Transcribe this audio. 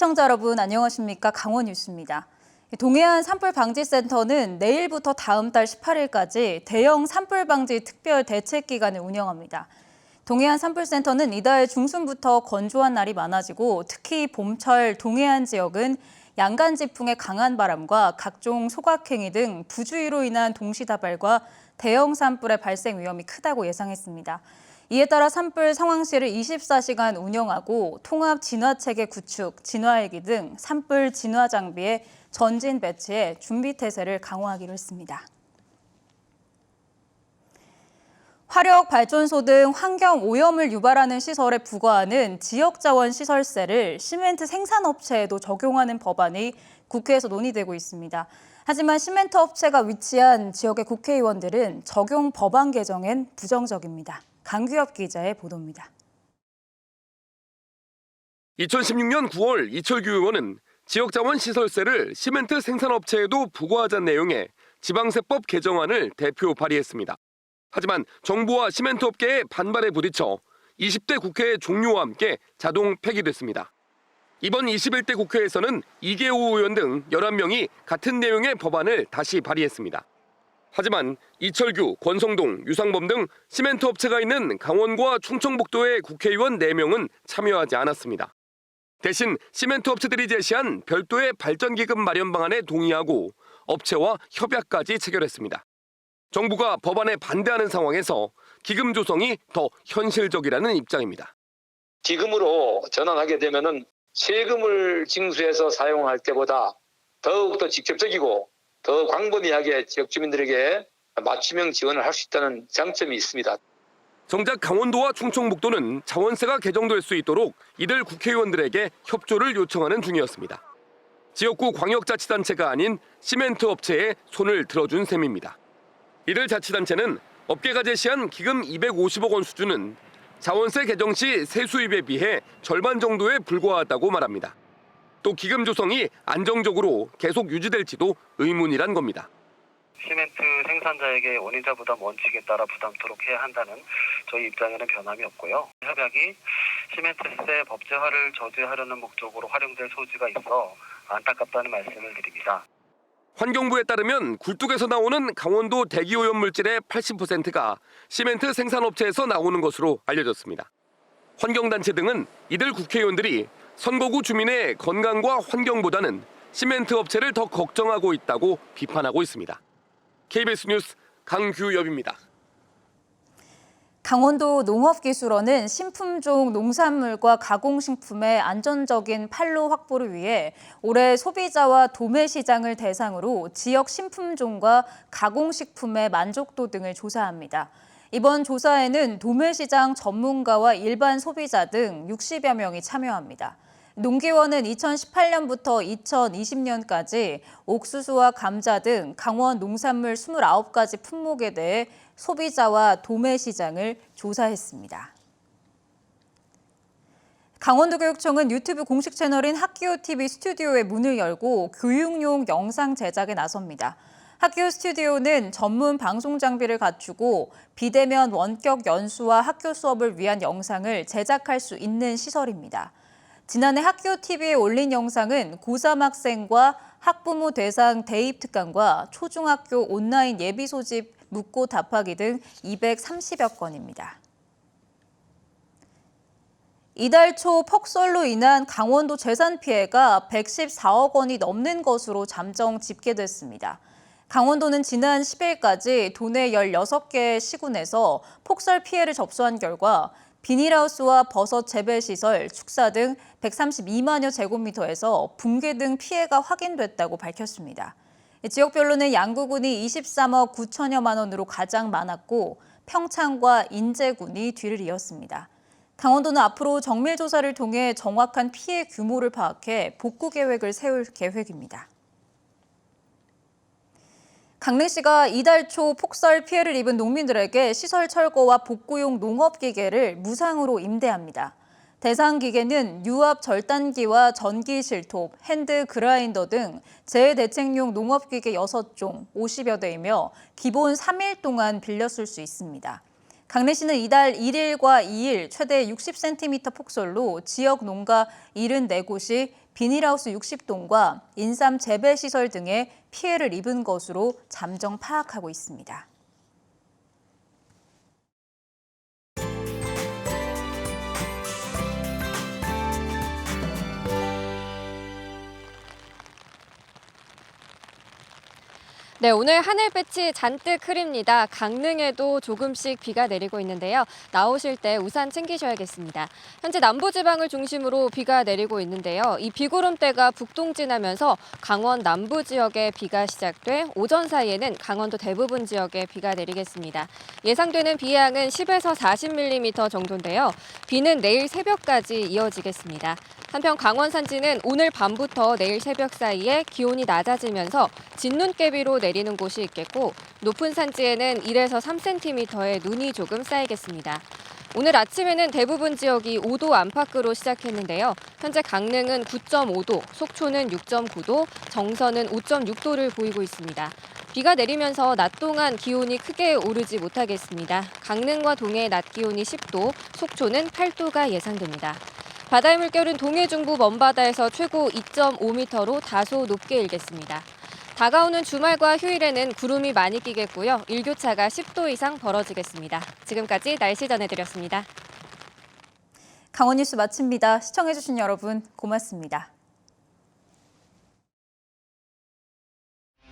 시청자 여러분 안녕하십니까? 강원 뉴스입니다. 동해안 산불방지센터는 내일부터 다음 달 18일까지 대형 산불방지 특별 대책기간을 운영합니다. 동해안 산불센터는 이달 중순부터 건조한 날이 많아지고 특히 봄철 동해안 지역은 양간 지풍의 강한 바람과 각종 소각행위 등 부주의로 인한 동시다발과 대형 산불의 발생 위험이 크다고 예상했습니다. 이에 따라 산불 상황실을 24시간 운영하고 통합 진화체계 구축, 진화헬기 등 산불 진화 장비의 전진 배치에 준비 태세를 강화하기로 했습니다. 화력 발전소 등 환경 오염을 유발하는 시설에 부과하는 지역자원시설세를 시멘트 생산업체에도 적용하는 법안이 국회에서 논의되고 있습니다. 하지만 시멘트 업체가 위치한 지역의 국회의원들은 적용 법안 개정엔 부정적입니다. 강규엽 기자의 보도입니다. 2016년 9월 이철규 의원은 지역자원시설세를 시멘트 생산업체에도 부과하자는 내용의 지방세법 개정안을 대표 발의했습니다. 하지만 정부와 시멘트 업계의 반발에 부딪혀 20대 국회 종료와 함께 자동 폐기됐습니다. 이번 21대 국회에서는 이계호 의원 등 11명이 같은 내용의 법안을 다시 발의했습니다. 하지만 이철규, 권성동, 유상범 등 시멘트 업체가 있는 강원과 충청북도의 국회의원 4명은 참여하지 않았습니다. 대신 시멘트 업체들이 제시한 별도의 발전기금 마련 방안에 동의하고 업체와 협약까지 체결했습니다. 정부가 법안에 반대하는 상황에서 기금 조성이 더 현실적이라는 입장입니다. 기금으로 전환하게 되면은 세금을 징수해서 사용할 때보다 더욱더 직접적이고 더 광범위하게 지역 주민들에게 맞춤형 지원을 할 수 있다는 장점이 있습니다. 정작 강원도와 충청북도는 자원세가 개정될 수 있도록 이들 국회의원들에게 협조를 요청하는 중이었습니다. 지역구 광역자치단체가 아닌 시멘트 업체에 손을 들어준 셈입니다. 이들 자치단체는 업계가 제시한 기금 250억 원 수준은 자원세 개정 시 세수입에 비해 절반 정도에 불과하다고 말합니다. 또 기금 조성이 안정적으로 계속 유지될지도 의문이란 겁니다. 시멘트 생산자에게 원인자 부담 원칙에 따라 부담토록 해야 한다는 저희 입장에는 변함이 없고요. 협약이 시멘트세 법제화를 저지하려는 목적으로 활용될 소지가 있어 안타깝다는 말씀을 드립니다. 환경부에 따르면 굴뚝에서 나오는 강원도 대기오염 물질의 80%가 시멘트 생산업체에서 나오는 것으로 알려졌습니다. 환경단체 등은 이들 국회의원들이 선거구 주민의 건강과 환경보다는 시멘트 업체를 더 걱정하고 있다고 비판하고 있습니다. KBS 뉴스 강규엽입니다. 강원도 농업기술원은 신품종 농산물과 가공식품의 안전적인 판로 확보를 위해 올해 소비자와 도매시장을 대상으로 지역 신품종과 가공식품의 만족도 등을 조사합니다. 이번 조사에는 도매시장 전문가와 일반 소비자 등 60여 명이 참여합니다. 농기원은 2018년부터 2020년까지 옥수수와 감자 등 강원 농산물 29가지 품목에 대해 소비자와 도매시장을 조사했습니다. 강원도교육청은 유튜브 공식 채널인 학교TV 스튜디오의 문을 열고 교육용 영상 제작에 나섭니다. 학교 스튜디오는 전문 방송 장비를 갖추고 비대면 원격 연수와 학교 수업을 위한 영상을 제작할 수 있는 시설입니다. 지난해 학교TV에 올린 영상은 고3 학생과 학부모 대상 대입 특강과 초중학교 온라인 예비 소집 묻고 답하기 등 230여 건입니다. 이달 초 폭설로 인한 강원도 재산 피해가 114억 원이 넘는 것으로 잠정 집계됐습니다. 강원도는 지난 10일까지 도내 16개의 시군에서 폭설 피해를 접수한 결과 비닐하우스와 버섯 재배시설, 축사 등 132만여 제곱미터에서 붕괴 등 피해가 확인됐다고 밝혔습니다. 지역별로는 양구군이 23억 9천여만 원으로 가장 많았고 평창과 인제군이 뒤를 이었습니다. 강원도는 앞으로 정밀조사를 통해 정확한 피해 규모를 파악해 복구 계획을 세울 계획입니다. 강릉시가 이달 초 폭설 피해를 입은 농민들에게 시설 철거와 복구용 농업기계를 무상으로 임대합니다. 대상 기계는 유압 절단기와 전기 실톱, 핸드 그라인더 등 재대책용 농업기계 6종, 50여 대이며 기본 3일 동안 빌려 쓸 수 있습니다. 강릉시는 이달 1일과 2일 최대 60cm 폭설로 지역 농가 74곳이 비닐하우스 60동과 인삼 재배시설 등에 피해를 입은 것으로 잠정 파악하고 있습니다. 네, 오늘 하늘빛이 잔뜩 흐립니다. 강릉에도 조금씩 비가 내리고 있는데요. 나오실 때 우산 챙기셔야겠습니다. 현재 남부지방을 중심으로 비가 내리고 있는데요. 이 비구름대가 북동진하면서 강원 남부 지역에 비가 시작돼 오전 사이에는 강원도 대부분 지역에 비가 내리겠습니다. 예상되는 비양은 10에서 40mm 정도인데요. 비는 내일 새벽까지 이어지겠습니다. 한편 강원 산지는 오늘 밤부터 내일 새벽 사이에 기온이 낮아지면서 진눈깨비로 내리는 곳이 있겠고 높은 산지에는 1에서 3cm의 눈이 조금 쌓이겠습니다. 오늘 아침에는 대부분 지역이 5도 안팎으로 시작했는데요. 현재 강릉은 9.5도, 속초는 6.9도, 정선은 5.6도를 보이고 있습니다. 비가 내리면서 낮 동안 기온이 크게 오르지 못하겠습니다. 강릉과 동해 낮 기온이 10도, 속초는 8도가 예상됩니다. 바다의 물결은 동해 중부 먼바다에서 최고 2.5m로 다소 높게 일겠습니다. 다가오는 주말과 휴일에는 구름이 많이 끼겠고요. 일교차가 10도 이상 벌어지겠습니다. 지금까지 날씨 전해드렸습니다. 강원 뉴스 마칩니다. 시청해주신 여러분 고맙습니다.